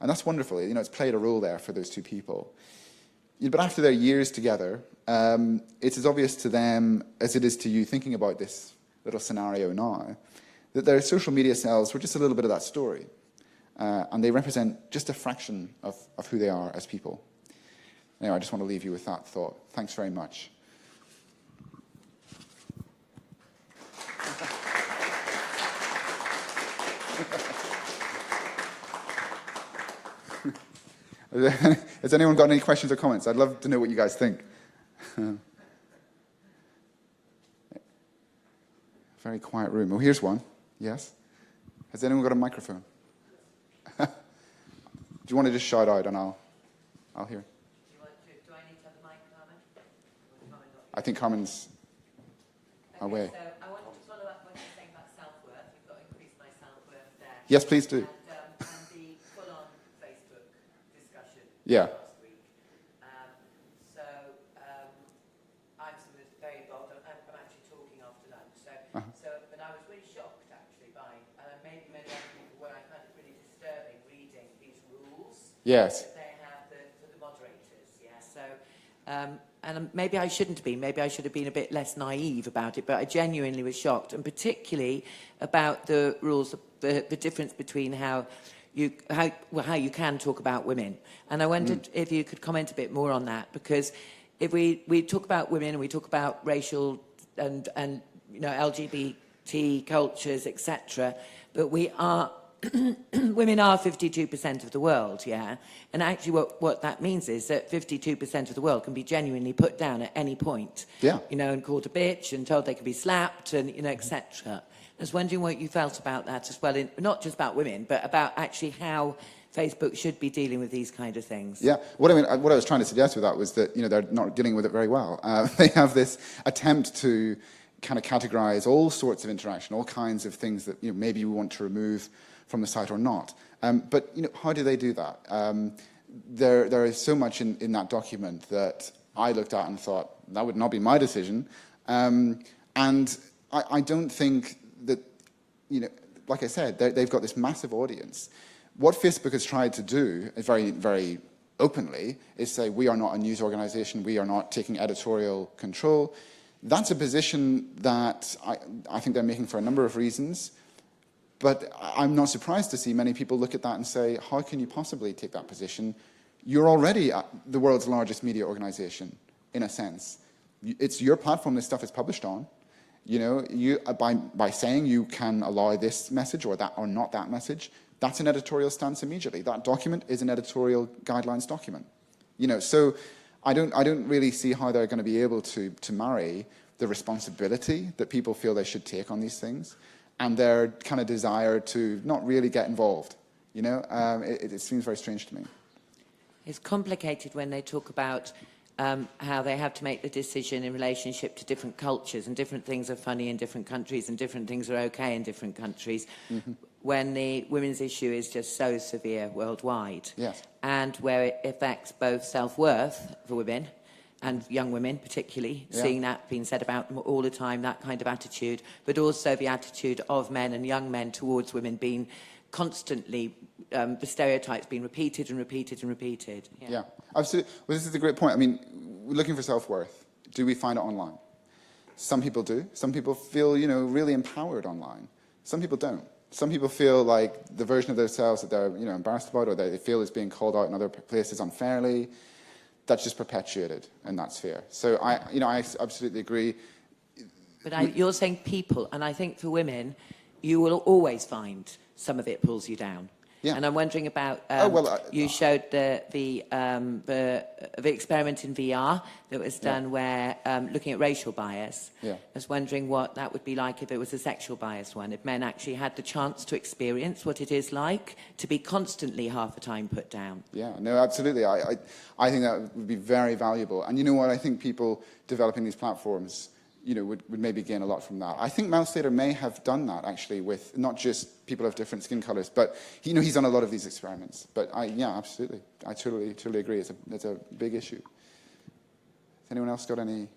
And that's wonderful. It's played a role there for those two people. But after their years together, it's as obvious to them as it is to you thinking about this little scenario now, that their social media selves were just a little bit of that story. And they represent just a fraction of who they are as people. Anyway, I just want to leave you with that thought. Thanks very much. Has anyone got any questions or comments? I'd love to know what you guys think. Very quiet room. Oh, here's one. Yes? Has anyone got a microphone? Do you want to just shout out and I'll hear? Do I need to have the mic, Carmen? I think Carmen's away. So I want to follow up what you're saying about self-worth. You've got to increase my self-worth there. Yes, please do. And the full-on Facebook discussion Yeah. last week. I'm sort of very involved. I'm actually talking after lunch. But I was really shocked actually by, maybe many other people were, I found it really disturbing reading these rules. Yes. That they have for the moderators. Yeah. So. And maybe I shouldn't be. Maybe I should have been a bit less naive about it. But I genuinely was shocked, and particularly about the rules, the difference between how you can talk about women. And I wondered if you could comment a bit more on that, because if we talk about women and we talk about racial and LGBT cultures, etc., but we are. Women are 52% of the world, yeah? And actually what that means is that 52% of the world can be genuinely put down at any point. Yeah. And called a bitch and told they could be slapped and, etc. I was wondering what you felt about that as well, not just about women, but about actually how Facebook should be dealing with these kind of things. Yeah, what I was trying to suggest with that was that, they're not dealing with it very well. They have this attempt to kind of categorize all sorts of interaction, all kinds of things that, maybe we want to remove from the site or not. But how do they do that? There is so much in that document that I looked at and thought, that would not be my decision. And I don't think that, like I said, they've got this massive audience. What Facebook has tried to do, very, very openly, is say, we are not a news organization, we are not taking editorial control. That's a position that I think they're making for a number of reasons. But I'm not surprised to see many people look at that and say, how can you possibly take that position? You're already the world's largest media organization, in a sense. It's your platform this stuff is published on. You know, by saying you can allow this message or that or not that message, that's an editorial stance immediately. That document is an editorial guidelines document. You know, so I don't really see how they're going to be able to marry the responsibility that people feel they should take on these things and their kind of desire to not really get involved. You know, it seems very strange to me. It's complicated when they talk about how they have to make the decision in relationship to different cultures, and different things are funny in different countries and different things are okay in different countries, when the women's issue is just so severe worldwide. Yes. And where it affects both self-worth for women, and young women particularly, seeing that being said about them all the time, that kind of attitude, but also the attitude of men and young men towards women being constantly, the stereotypes being repeated and repeated and repeated. Yeah, absolutely. Well, this is a great point. I mean, we're looking for self-worth. Do we find it online? Some people do. Some people feel, you know, really empowered online. Some people don't. Some people feel like the version of themselves that they're, you know, embarrassed about or they feel is being called out in other places unfairly, that's just perpetuated in that sphere. So I absolutely agree. But you're saying people, and I think for women, you will always find some of it pulls you down. Yeah. And I'm wondering about, you showed the experiment in VR that was done where, looking at racial bias. Yeah. I was wondering what that would be like if it was a sexual bias one, if men actually had the chance to experience what it is like to be constantly half the time put down. Yeah, no, absolutely. I think that would be very valuable. And you know what, I think people developing these platforms, you know, would maybe gain a lot from that. I think Mel Slater may have done that, actually, with not just people of different skin colors, but, you know, he's done a lot of these experiments. But, yeah, absolutely. I totally agree. It's a big issue. Has anyone else got any?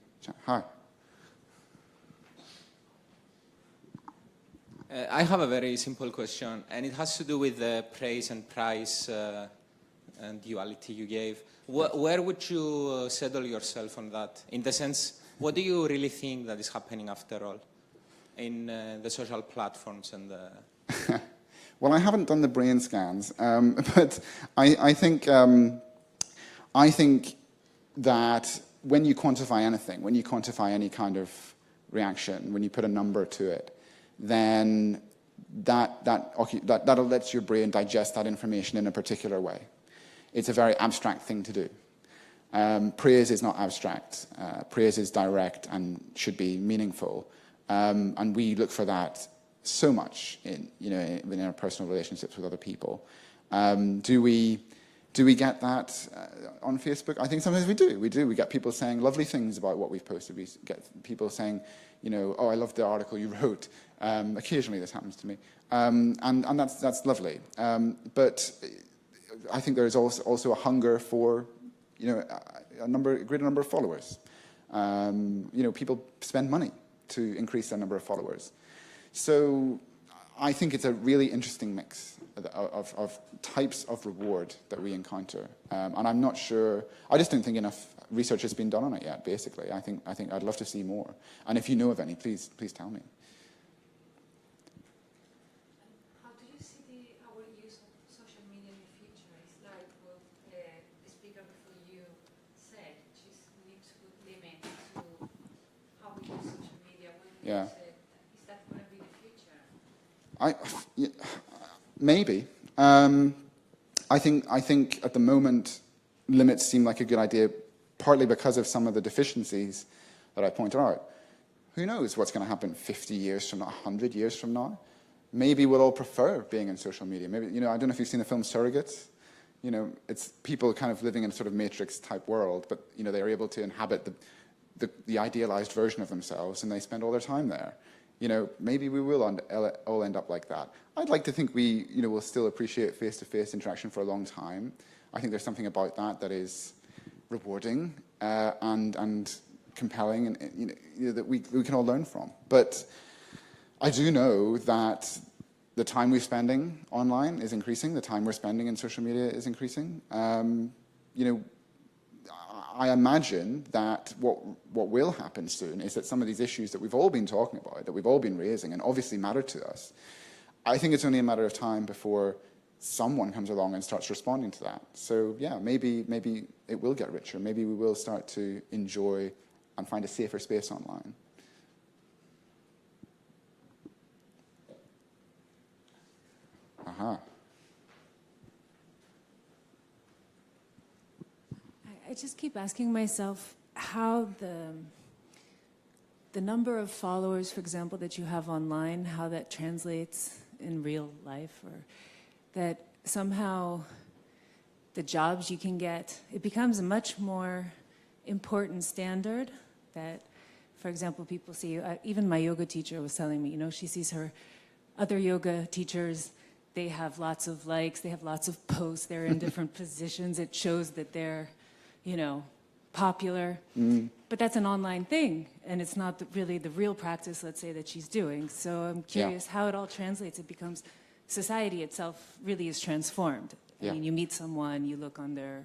Hi. I have a very simple question, and it has to do with the praise and price and duality you gave. Where would you settle yourself on that? In the sense, what do you really think that is happening after all in the social platforms and the... Well, I haven't done the brain scans, but I think that when you quantify anything, when you quantify any kind of reaction, when you put a number to it, then that lets your brain digest that information in a particular way. It's a very abstract thing to do. Praise is not abstract. Praise is direct and should be meaningful. And we look for that so much in our personal relationships with other people. Do we get that on Facebook? I think sometimes we do. We get people saying lovely things about what we've posted. We get people saying, you know, oh, I loved the article you wrote. Occasionally this happens to me. And that's lovely. But I think there is also a hunger for, you know, a greater number of followers. You know, people spend money to increase their number of followers. So I think it's a really interesting mix of types of reward that we encounter. And I'm not sure, I just don't think enough research has been done on it yet, basically. I think I'd love to see more. And if you know of any, please tell me. How do you see our use of social media in the future? It's like what the speaker before you said, just we need to put limits to how we use social media. When we use it, is that going to be the future? Maybe. I think at the moment limits seem like a good idea, partly because of some of the deficiencies that I pointed out. Who knows what's going to happen 50 years from now, 100 years from now? Maybe we'll all prefer being in social media. Maybe, you know, I don't know if you've seen the film Surrogates. You know, it's people kind of living in a sort of Matrix-type world, but, you know, they're able to inhabit the idealized version of themselves, and they spend all their time there. You know, maybe we will all end up like that. I'd like to think we, you know, will still appreciate face-to-face interaction for a long time. I think there's something about that is rewarding and compelling, and you know, that we can all learn from. But I do know that the time we're spending online is increasing. The time we're spending in social media is increasing. You know, I imagine that what will happen soon is that some of these issues that we've all been talking about, that we've all been raising, and obviously matter to us, I think it's only a matter of time before someone comes along and starts responding to that. So yeah, maybe it will get richer. Maybe we will start to enjoy and find a safer space online. Aha. I just keep asking myself how the number of followers, for example, that you have online, how that translates in real life, or that somehow the jobs you can get, it becomes a much more important standard that, for example, people see, even my yoga teacher was telling me, you know, she sees her other yoga teachers, they have lots of likes, they have lots of posts, they're in different positions, it shows that they're, you know, popular. But that's an online thing, and it's not really the real practice, let's say, that she's doing. So I'm curious how it all translates. It becomes, society itself really is transformed. I mean, you meet someone, you look on their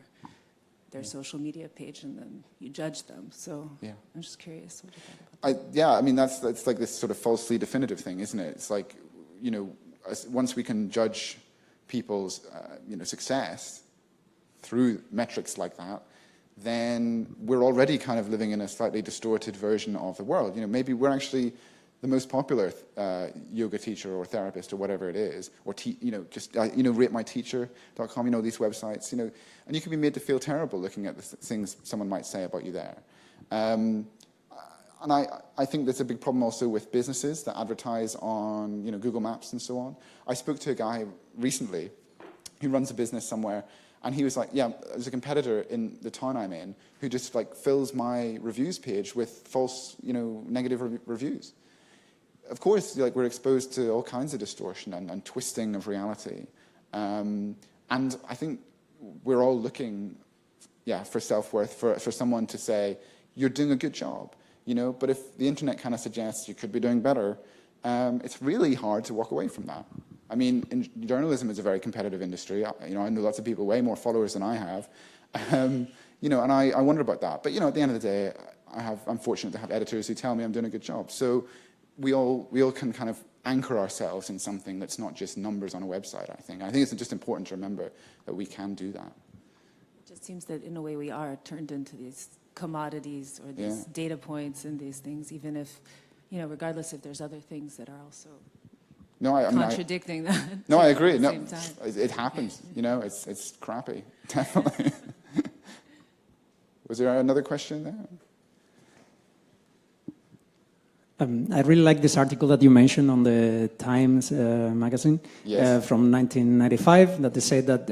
social media page, and then you judge them. So I'm just curious what you think about that. I mean, that's like this sort of falsely definitive thing, isn't it? It's like, you know, once we can judge people's, you know, success through metrics like that, then we're already kind of living in a slightly distorted version of the world. You know, maybe we're actually the most popular yoga teacher or therapist or whatever it is, or you know, just you know, ratemyteacher.com, you know, these websites, you know, and you can be made to feel terrible looking at the things someone might say about you there. And I think there's a big problem also with businesses that advertise on, you know, Google Maps and so on. I spoke to a guy recently who runs a business somewhere, and he was like, yeah, there's a competitor in the town I'm in who just like fills my reviews page with false, you know, negative reviews. Of course, like, we're exposed to all kinds of distortion and twisting of reality. And I think we're all looking, for self-worth, for someone to say, you're doing a good job, you know, but if the internet kind of suggests you could be doing better, it's really hard to walk away from that. I mean, journalism is a very competitive industry. You know, I know lots of people, way more followers than I have. You know, and I wonder about that. But, you know, at the end of the day, I'm fortunate to have editors who tell me I'm doing a good job. So we all can kind of anchor ourselves in something that's not just numbers on a website, I think. I think it's just important to remember that we can do that. It just seems that in a way we are turned into these commodities or these data points and these things, even if, you know, regardless if there's other things that are also contradicting that. No, I agree. At the No, same time. it happens. You know, it's crappy, definitely. Was there another question there? I really like this article that you mentioned on the Times magazine from 1995 that they say that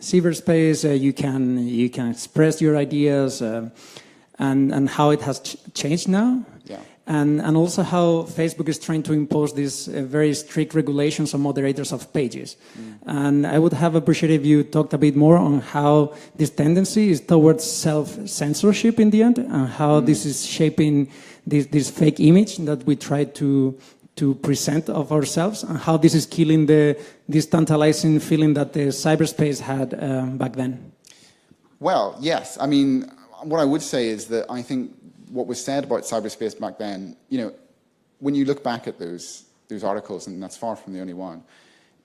cyberspace you can express your ideas and how it has changed now. Yeah. And also how Facebook is trying to impose these very strict regulations on moderators of pages. And I would have appreciated if you talked a bit more on how this tendency is towards self-censorship in the end, and how this is shaping this fake image that we try to present of ourselves, and how this is killing this tantalizing feeling that the cyberspace had back then. Well, yes. I mean, what I would say is that I think what was said about cyberspace back then, you know, when you look back at those articles, and that's far from the only one,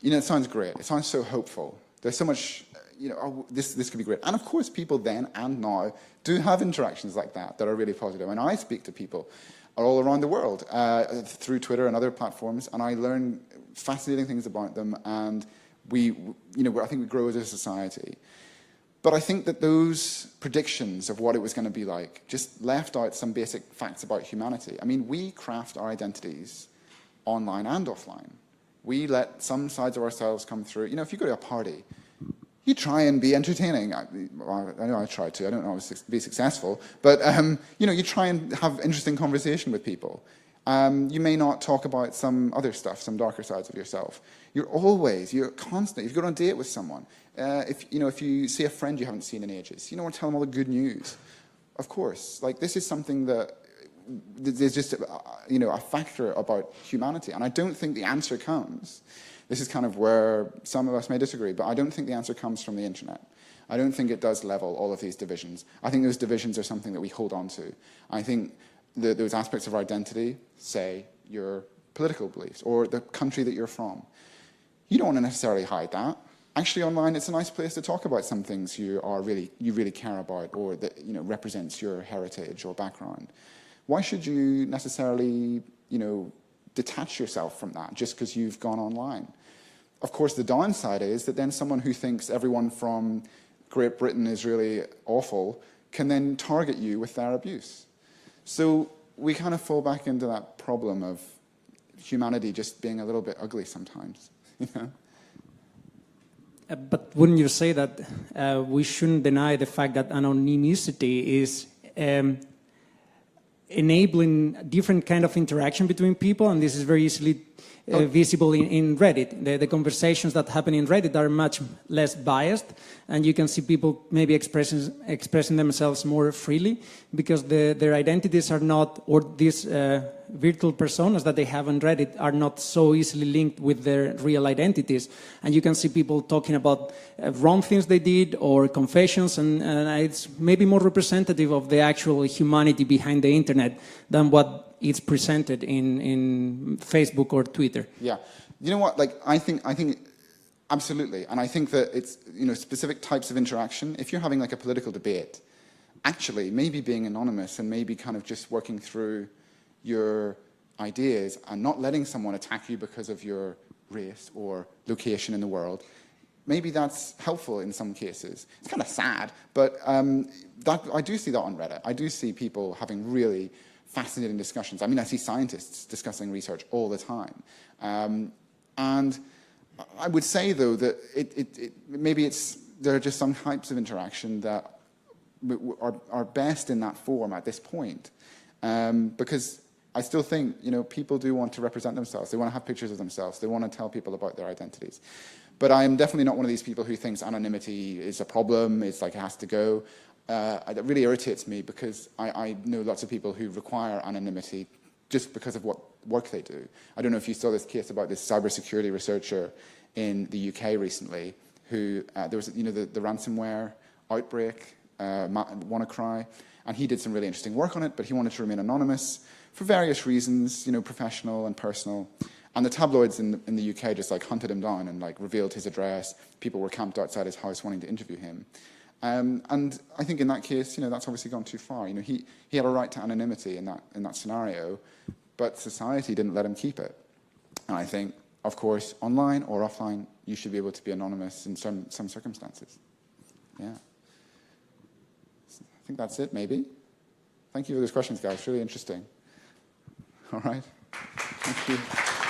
you know, it sounds great. It sounds so hopeful. There's so much, you know, oh, this could be great. And of course, people then and now do have interactions like that are really positive. And I speak to people all around the world through Twitter and other platforms, and I learn fascinating things about them. And I think we grow as a society. But I think that those predictions of what it was going to be like just left out some basic facts about humanity. I mean, we craft our identities online and offline. We let some sides of ourselves come through. You know, if you go to a party, you try and be entertaining. I know I try to. I don't always be successful. But, you know, you try and have interesting conversation with people. You may not talk about some other stuff, some darker sides of yourself. You're constantly, if you go on a date with someone, if you see a friend you haven't seen in ages, you don't want to tell them all the good news. Of course, like, this is something that there's just a factor about humanity, and I don't think the answer comes. This is kind of where some of us may disagree, but I don't think the answer comes from the internet. I don't think it does level all of these divisions. I think those divisions are something that we hold on to. I think those aspects of our identity, say you're political beliefs or the country that you're from. You don't want to necessarily hide that. Actually, online, it's a nice place to talk about some things you really care about, or that represents your heritage or background. Why should you necessarily detach yourself from that just because you've gone online? Of course, the downside is that then someone who thinks everyone from Great Britain is really awful can then target you with their abuse. So we kind of fall back into that problem of humanity just being a little bit ugly sometimes. But wouldn't you say that we shouldn't deny the fact that anonymity is enabling different kind of interaction between people, and this is very easily visible in Reddit. The conversations that happen in Reddit are much less biased, and you can see people maybe expressing themselves more freely because their identities are not, or these virtual personas that they have on Reddit are not so easily linked with their real identities. And you can see people talking about wrong things they did or confessions, and it's maybe more representative of the actual humanity behind the internet than what it's presented in Facebook or Twitter. Yeah, you know what? Like, I think absolutely, and I think that it's specific types of interaction. If you're having like a political debate, actually, maybe being anonymous and maybe kind of just working through your ideas and not letting someone attack you because of your race or location in the world, maybe that's helpful in some cases. It's kind of sad, but I do see that on Reddit. I do see people having really fascinating discussions. I mean, I see scientists discussing research all the time. And I would say, though, that maybe there are just some types of interaction that are best in that form at this point. Because I still think, people do want to represent themselves. They want to have pictures of themselves. They want to tell people about their identities. But I am definitely not one of these people who thinks anonymity is a problem. It's like it has to go. It really irritates me because I know lots of people who require anonymity just because of what work they do. I don't know if you saw this case about this cybersecurity researcher in the UK recently who, there was the ransomware outbreak, WannaCry, and he did some really interesting work on it, but he wanted to remain anonymous for various reasons, professional and personal. And the tabloids in the UK just like hunted him down and like revealed his address. People were camped outside his house wanting to interview him. And I think in that case, that's obviously gone too far. He had a right to anonymity in that scenario, but society didn't let him keep it. And I think, of course, online or offline, you should be able to be anonymous in some circumstances. Yeah. I think that's it, maybe. Thank you for those questions, guys. Really interesting. All right. Thank you.